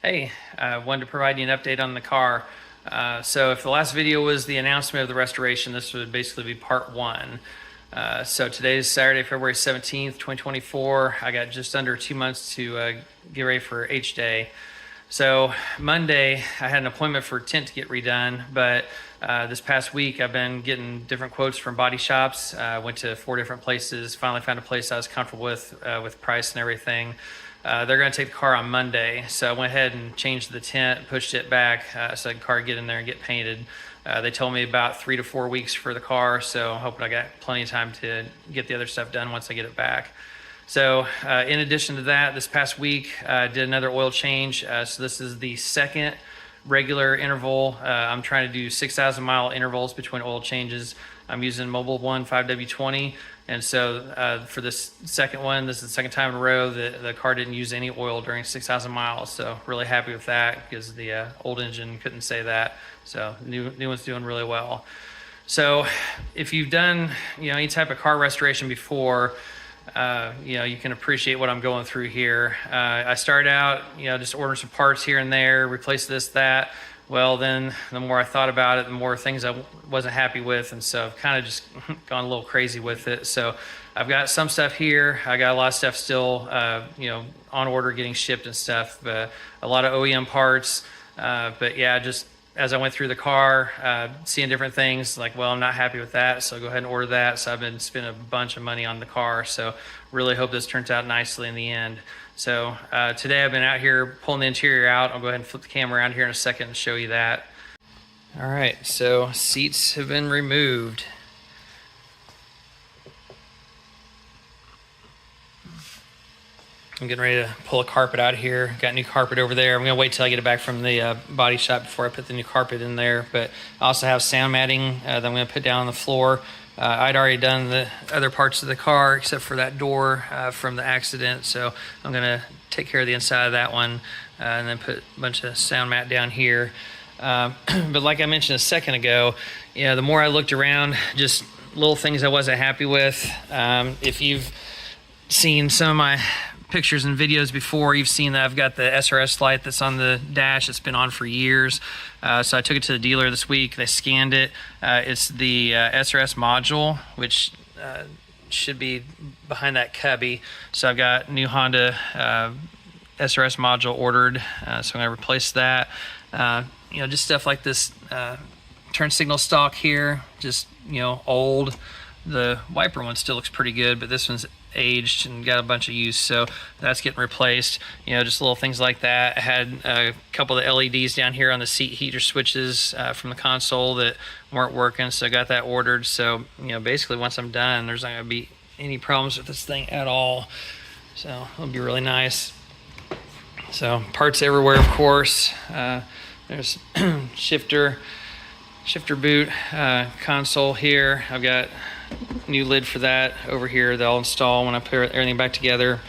Hey, I wanted to provide you an update on the car. So if the last video was the announcement of the restoration, this would basically be part one. So today is Saturday, February 17th, 2024. I got just under 2 months to get ready for H-Day. So Monday, I had an appointment for tint to get redone, but this past week I've been getting different quotes from body shops. Went to 4 different places, finally found a place I was comfortable with price and everything. They're going to take the car on Monday, so I went ahead and changed the tint, pushed it back so the car get in there and get painted. They told me about 3 to 4 weeks for the car, so I'm hoping I got plenty of time to get the other stuff done once I get it back. So in addition to that, this past week I did another oil change. So this is the second regular interval. I'm trying to do 6,000 mile intervals between oil changes. I'm using Mobil 1 5W20. And so for this second one, this is the second time in a row that the car didn't use any oil during 6,000 miles. So really happy with that because the old engine couldn't say that. So new one's doing really well. So if you've done any type of car restoration before, you can appreciate what I'm going through here. I started out, just ordering some parts here and there, replace this, that. Well, then the more I thought about it, the more things I wasn't happy with. And so I've kind of just gone a little crazy with it. So I've got some stuff here. I got a lot of stuff still, on order getting shipped and stuff, but a lot of OEM parts. But yeah, just as I went through the car, seeing different things like, well, I'm not happy with that, so go ahead and order that. So I've been spending a bunch of money on the car. So really hope this turns out nicely in the end. So today I've been out here pulling the interior out. I'll go ahead and flip the camera around here in a second and show you that. All right, so seats have been removed. I'm getting ready to pull a carpet out of here. Got new carpet over there. I'm gonna wait till I get it back from the body shop before I put the new carpet in there. But I also have sound matting that I'm gonna put down on the floor. I'd already done the other parts of the car except for that door from the accident. So I'm gonna take care of the inside of that one and then put a bunch of sound mat down here. But like I mentioned a second ago, the more I looked around, just little things I wasn't happy with. If you've seen some of my pictures and videos before, you've seen that I've got the SRS light that's on the dash. It's been on for years. So I took it to the dealer this week. They scanned it. It's the SRS module, which should be behind that cubby. So I've got new Honda SRS module ordered. So I'm going to replace that. Just stuff like this turn signal stalk here, just old. The wiper one still looks pretty good, but this one's aged and got a bunch of use, so that's getting replaced. Just little things like that. I had a couple of the LEDs down here on the seat heater switches from the console that weren't working, so I got that ordered. So basically once I'm done, there's not going to be any problems with this thing at all, so it'll be really nice. So parts everywhere, of course. There's shifter boot console here. I've got new lid for that over here that I'll install when I put everything back together.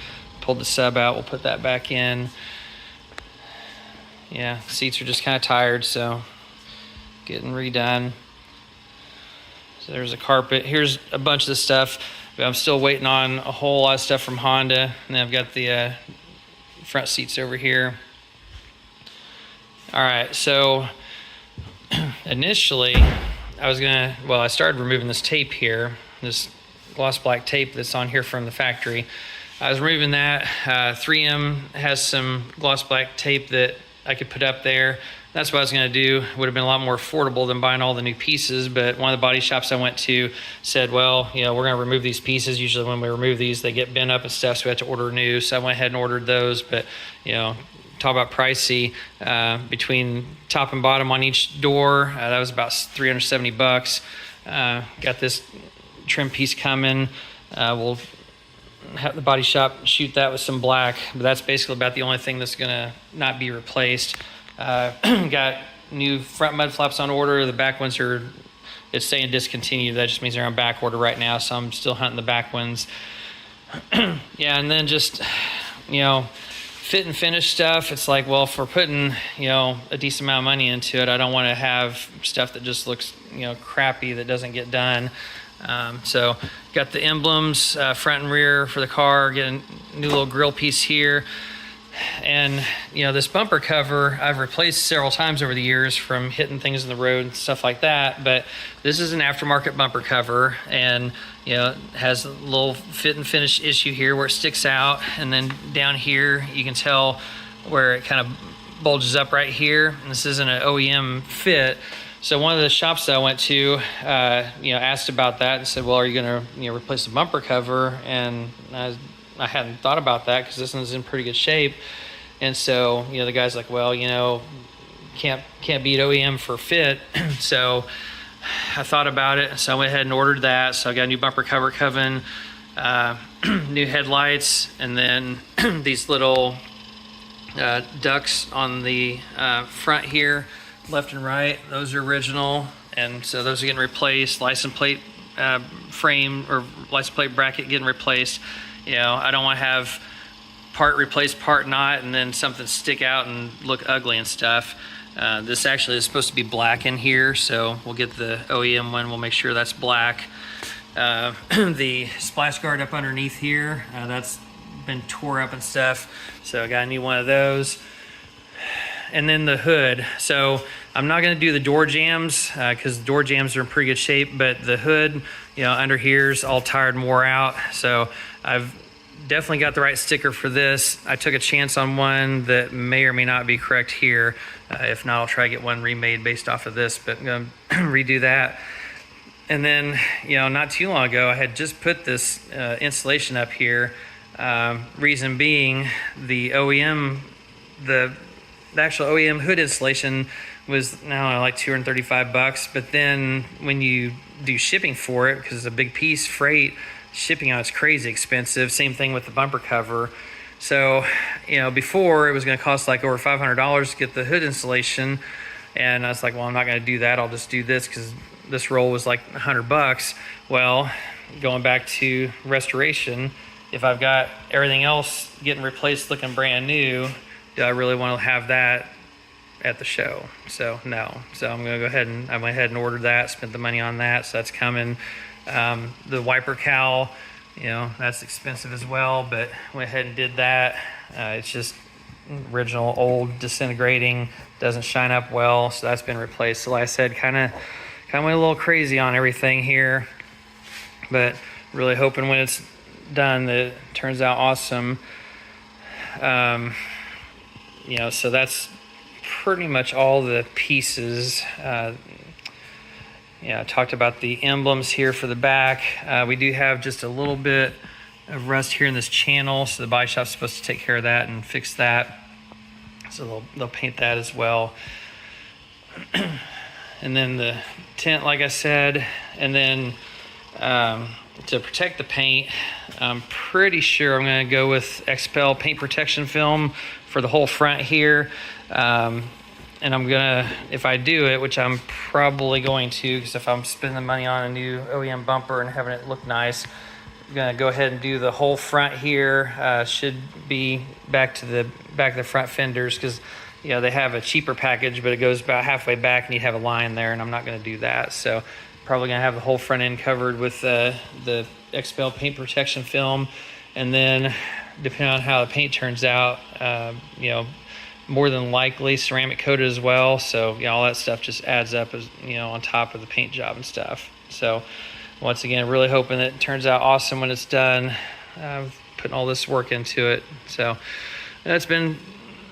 Pulled the sub out, we'll put that back in. Yeah, seats are just kind of tired, so getting redone. So there's a carpet. Here's a bunch of the stuff, but I'm still waiting on a whole lot of stuff from Honda. And then I've got the front seats over here. All right, so initially I started removing this tape here, this gloss black tape that's on here from the factory. I was removing that. 3M has some gloss black tape that I could put up there. That's what I was going to do. Would have been a lot more affordable than buying all the new pieces, but one of the body shops I went to said, well, we're going to remove these pieces. Usually when we remove these, they get bent up and stuff, so we had to order new. So I went ahead and ordered those, but talk about pricey. Between top and bottom on each door, that was about $370. Got this trim piece coming. We'll have the body shop shoot that with some black, but that's basically about the only thing that's gonna not be replaced. Got new front mud flaps on order. The back ones it's saying discontinued. That just means they're on back order right now, so I'm still hunting the back ones. Yeah, and then just fit and finish stuff. It's like, well, if we're putting a decent amount of money into it, I don't want to have stuff that just looks crappy that doesn't get done. So got the emblems front and rear for the car. Get a new little grill piece here. And this bumper cover I've replaced several times over the years from hitting things in the road and stuff like that, but this is an aftermarket bumper cover, and it has a little fit and finish issue here where it sticks out, and then down here you can tell where it kind of bulges up right here, and this isn't an OEM fit. So one of the shops that I went to asked about that and said, well, are you going to replace the bumper cover? And I hadn't thought about that because this one's in pretty good shape. And so, the guy's like, well, can't beat OEM for fit. So I thought about it. So I went ahead and ordered that. So I got a new bumper cover coming, new headlights, and then these little ducts on the front here, left and right. Those are original. And so those are getting replaced. License plate frame or license plate bracket getting replaced. I don't want to have part replaced, part not, and then something stick out and look ugly and stuff. This actually is supposed to be black in here, so we'll get the OEM one. We'll make sure that's black. The splash guard up underneath here, that's been tore up and stuff, so I got a new one of those. And then the hood. So I'm not going to do the door jambs because the door jambs are in pretty good shape, but the hood, under here's all tired and wore out. So I've definitely got the right sticker for this. I took a chance on one that may or may not be correct here. If not, I'll try to get one remade based off of this, but I'm going to redo that. And then, not too long ago, I had just put this installation up here. Reason being, the actual OEM hood installation was now like $235, but then when you do shipping for it, because it's a big piece, freight, shipping out is crazy expensive. Same thing with the bumper cover. So, before it was going to cost like over $500 to get the hood installation, and I was like, well, I'm not going to do that. I'll just do this because this roll was like $100. Well, going back to restoration, if I've got everything else getting replaced looking brand new, do I really want to have that at the show? So no. So I'm going to go ahead and I went ahead and ordered that, spent the money on that, so that's coming. The wiper cowl, that's expensive as well, but went ahead and did that. It's just original, old, disintegrating, doesn't shine up well, so that's been replaced. So like I said, kind of went a little crazy on everything here, but really hoping when it's done that it turns out awesome. So that's pretty much all the pieces. I talked about the emblems here for the back. We do have just a little bit of rust here in this channel, so the body shop's supposed to take care of that and fix that. So they'll paint that as well. And then the tint, like I said, and then to protect the paint, I'm pretty sure I'm going to go with XPEL paint protection film for the whole front here. And I'm gonna, if I do it, which I'm probably going to, because if I'm spending money on a new OEM bumper and having it look nice, I'm gonna go ahead and do the whole front here. Should be back to the front fenders, because they have a cheaper package, but it goes about halfway back and you have a line there, and I'm not gonna do that. So probably gonna have the whole front end covered with the XPEL paint protection film, and then depending on how the paint turns out, more than likely ceramic coated as well. So all that stuff just adds up as on top of the paint job and stuff. So once again, really hoping that it turns out awesome when it's done. Putting all this work into it. So it's been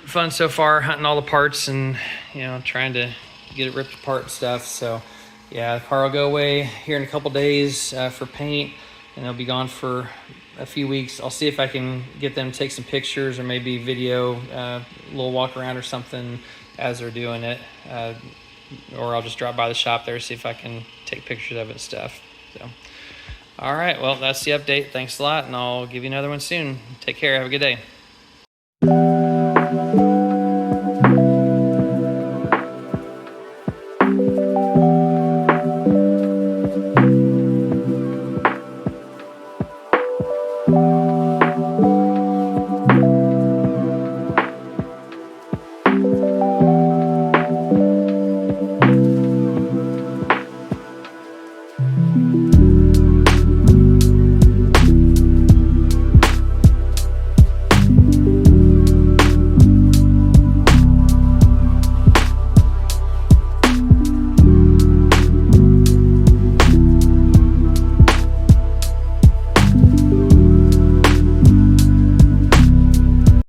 fun so far, hunting all the parts and trying to get it ripped apart and stuff. So yeah, the car will go away here in a couple days for paint, and it'll be gone for a few weeks. I'll see if I can get them to take some pictures or maybe video, a little walk around or something as they're doing it, or I'll just drop by the shop there, see if I can take pictures of it and stuff. So all right, well, that's the update. Thanks a lot, and I'll give you another one soon. Take care. Have a good day.